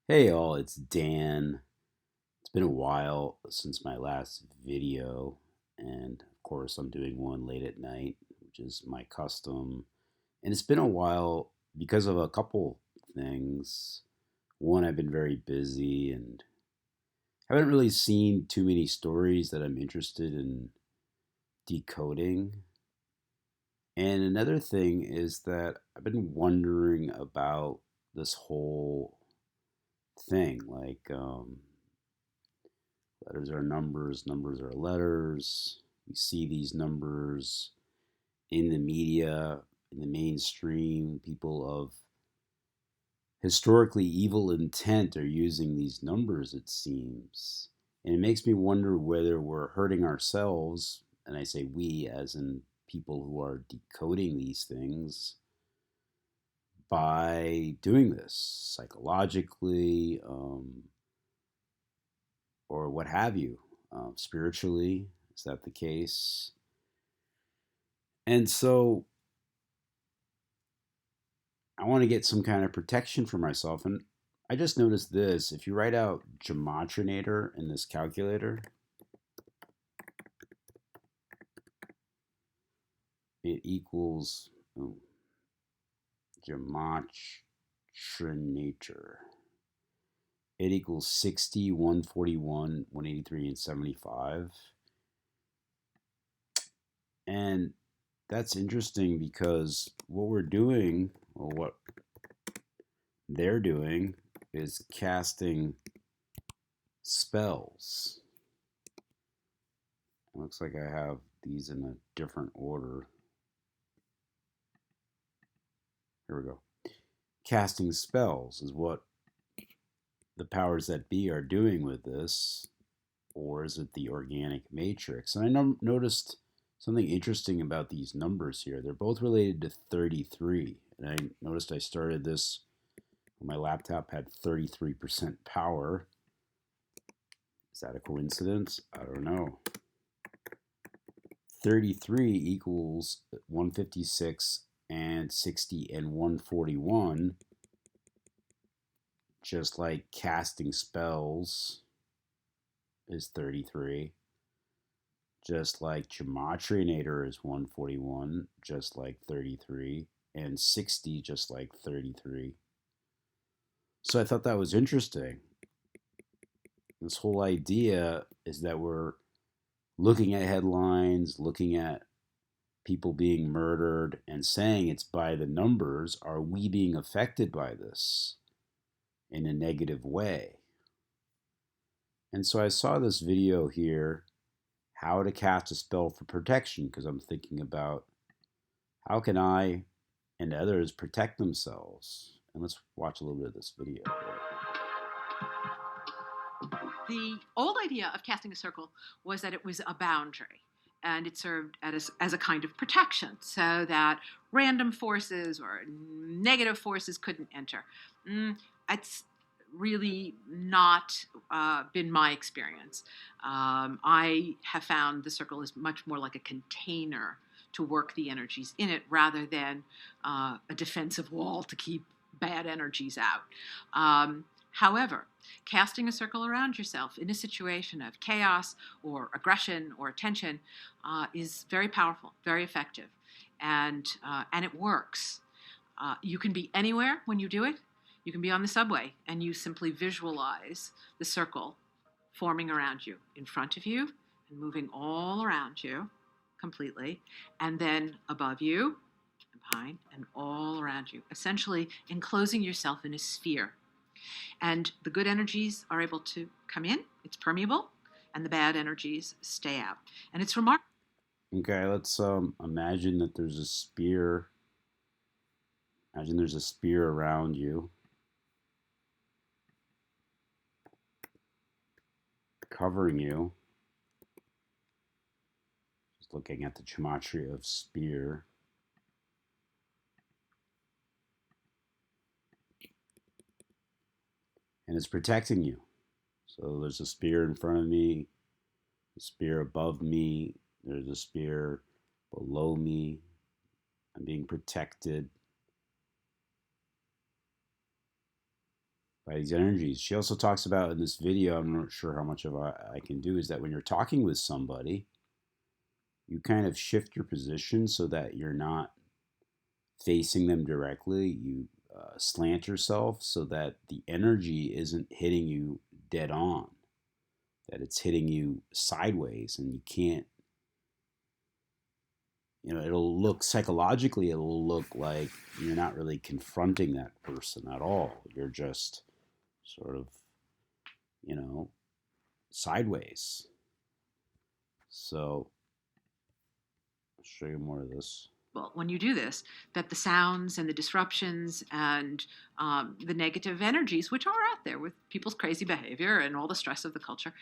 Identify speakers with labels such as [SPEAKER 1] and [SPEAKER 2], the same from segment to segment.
[SPEAKER 1] Hey all, it's Dan. It's been a while since my last video, and of course, I'm doing one late at night, which is my custom. And it's been a while because of a couple things. One, I've been very busy and haven't really seen too many stories that I'm interested in decoding. And another thing is that I've been wondering about this whole thing. Letters are numbers, numbers are letters. We see these numbers in the media, in the mainstream. People of historically evil intent are using these numbers, it seems. And it makes me wonder whether we're hurting ourselves, and I say we as in people who are decoding these things, by doing this psychologically, or what have you, spiritually. Is that the case? And so I want to get some kind of protection for myself. And I just noticed this. If you write out Gematrinator in this calculator, it equals Gematrinator. It equals 60, 141, 183, and 75. And that's interesting because what we're doing, or what they're doing, is casting spells. It looks like I have these in a different order. Here we go. Casting spells is what the powers that be are doing with this, or is it the organic matrix? And I noticed something interesting about these numbers here. They're both related to 33. And I noticed I started this when my laptop had 33% power. Is that a coincidence? I don't know. 33 equals 156 and 60 and 141, just like casting spells is 33, just like Gematrinator is 141, just like 33, and 60, just like 33. So I thought that was interesting. This whole idea is that we're looking at headlines, looking at people being murdered, and saying it's by the numbers. Are we being affected by this in a negative way? And so I saw this video here, how to cast a spell for protection, because I'm thinking about how can I and others protect themselves. And let's watch a little bit of this video here.
[SPEAKER 2] The old idea of casting a circle was that it was a boundary and it served as a kind of protection so that random forces or negative forces couldn't enter. It's really not been my experience. I have found the circle is much more like a container to work the energies in it rather than a defensive wall to keep bad energies out. However, casting a circle around yourself in a situation of chaos or aggression or tension is very powerful, very effective, and it works. You can be anywhere when you do it. You can be on the subway and you simply visualize the circle forming around you, in front of you, and moving all around you completely, and then above you, and behind, and all around you, essentially enclosing yourself in a sphere. And the good energies are able to come in, it's permeable, and the bad energies stay out. And it's remarkable.
[SPEAKER 1] Okay, let's imagine that there's a spear. Imagine there's a spear around you, covering you. Just looking at the gematria of spear. And it's protecting you. So there's a spear in front of me, a spear above me, there's a spear below me. I'm being protected. by these energies. She also talks about in this video, I'm not sure how much of I can do, is that when you're talking with somebody, you kind of shift your position so that you're not facing them directly. You slant yourself so that the energy isn't hitting you dead on, that it's hitting you sideways, and you can't, it'll look psychologically, it'll look like you're not really confronting that person at all. You're just sort of, you know, sideways. So I'll show you more of this.
[SPEAKER 2] Well, when you do this, that the sounds and the disruptions and the negative energies, which are out there with people's crazy behavior and all the stress of the culture,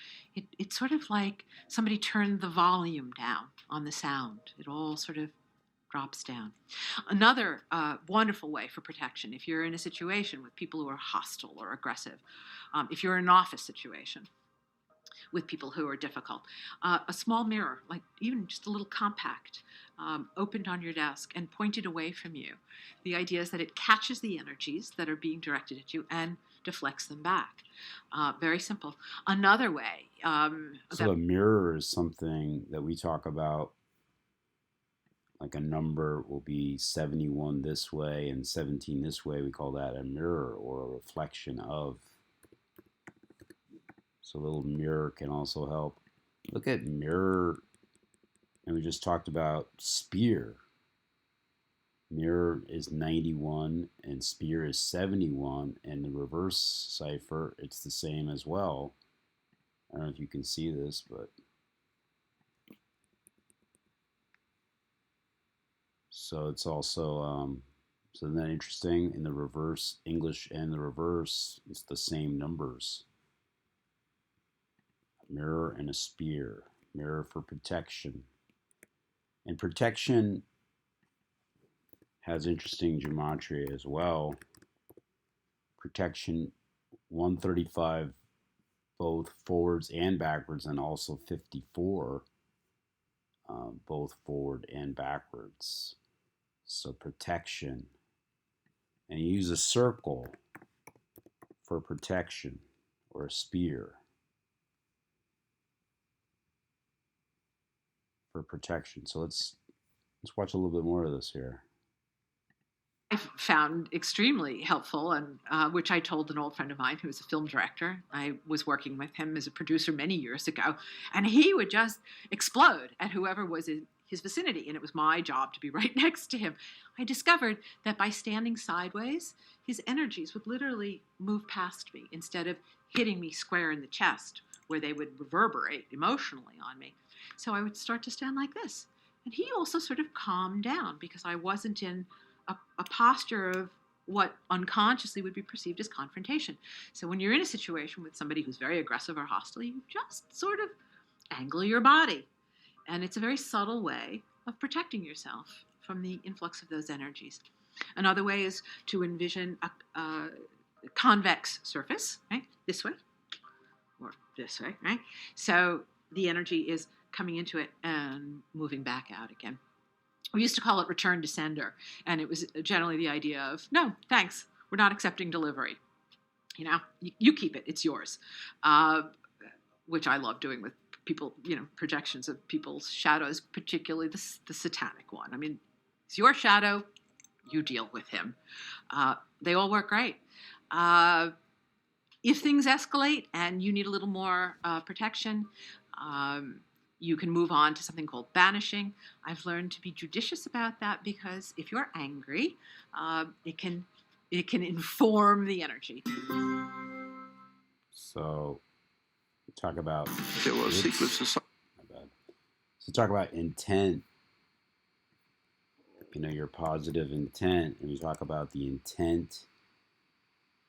[SPEAKER 2] it's sort of like somebody turned the volume down on the sound. It all sort of drops down. Another wonderful way for protection, if you're in a situation with people who are hostile or aggressive, if you're in an office situation with people who are difficult, a small mirror, like even just a little compact, opened on your desk and pointed away from you. The idea is that it catches the energies that are being directed at you and deflects them back. Very simple. Another way.
[SPEAKER 1] So a mirror is something that we talk about, like a number will be 71 this way and 17 this way. We call that a mirror or a reflection of. So a little mirror can also help. Look at mirror, and we just talked about spear. Mirror is 91 and spear is 71, and the reverse cipher, it's the same as well. I don't know if you can see this, but so it's also so isn't that interesting? In the reverse English and the reverse, it's the same numbers. A mirror and a spear. Mirror for protection. And protection has interesting gematria as well. Protection 135 both forwards and backwards, and also 54 both forward and backwards. So protection. And you use a circle for protection, or a spear for protection. So let's watch a little bit more of this here.
[SPEAKER 2] I found extremely helpful, and which I told an old friend of mine who was a film director. I was working with him as a producer many years ago, and he would just explode at whoever was in his vicinity, and it was my job to be right next to him. I discovered that by standing sideways, his energies would literally move past me instead of hitting me square in the chest, where they would reverberate emotionally on me. So I would start to stand like this. And he also sort of calmed down because I wasn't in a posture of what unconsciously would be perceived as confrontation. So when you're in a situation with somebody who's very aggressive or hostile, you just sort of angle your body. And it's a very subtle way of protecting yourself from the influx of those energies. Another way is to envision a convex surface, right? This way or this way, right? So the energy is coming into it and moving back out again. We used to call it return to sender, and it was generally the idea of, no, thanks, we're not accepting delivery. You keep it, it's yours, which I love doing with people, projections of people's shadows, particularly the satanic one. I mean, it's your shadow, you deal with him. They all work great. If things escalate and you need a little more protection, you can move on to something called banishing. I've learned to be judicious about that because if you're angry, it can inform the energy.
[SPEAKER 1] So talk about
[SPEAKER 3] there was secret society.
[SPEAKER 1] So talk about intent. Your positive intent, and we talk about the intent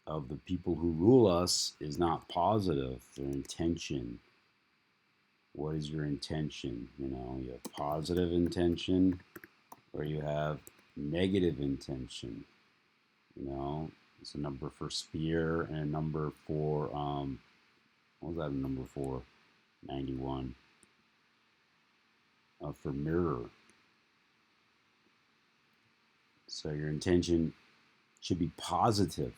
[SPEAKER 1] of the people who rule us is not positive. Their intention. What is your intention? You have positive intention, or you have negative intention. It's a number for spear and a number for what was that a number for? 91. For mirror. So your intention should be positive.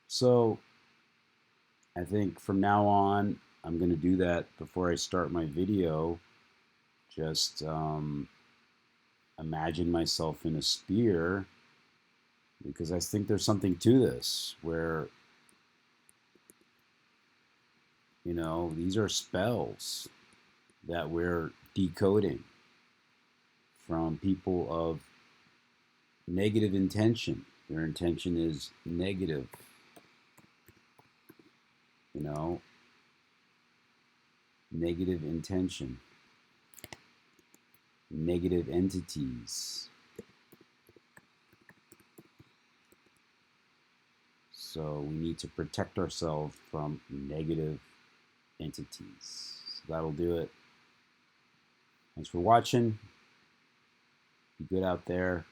[SPEAKER 1] So I think from now on, I'm going to do that before I start my video. Just imagine myself in a spear, because I think there's something to this where, these are spells that we're decoding from people of negative intention. Their intention is negative, you know, negative intention, negative entities. So we need to protect ourselves from negative entities. So that'll do it. Thanks for watching. Be good out there.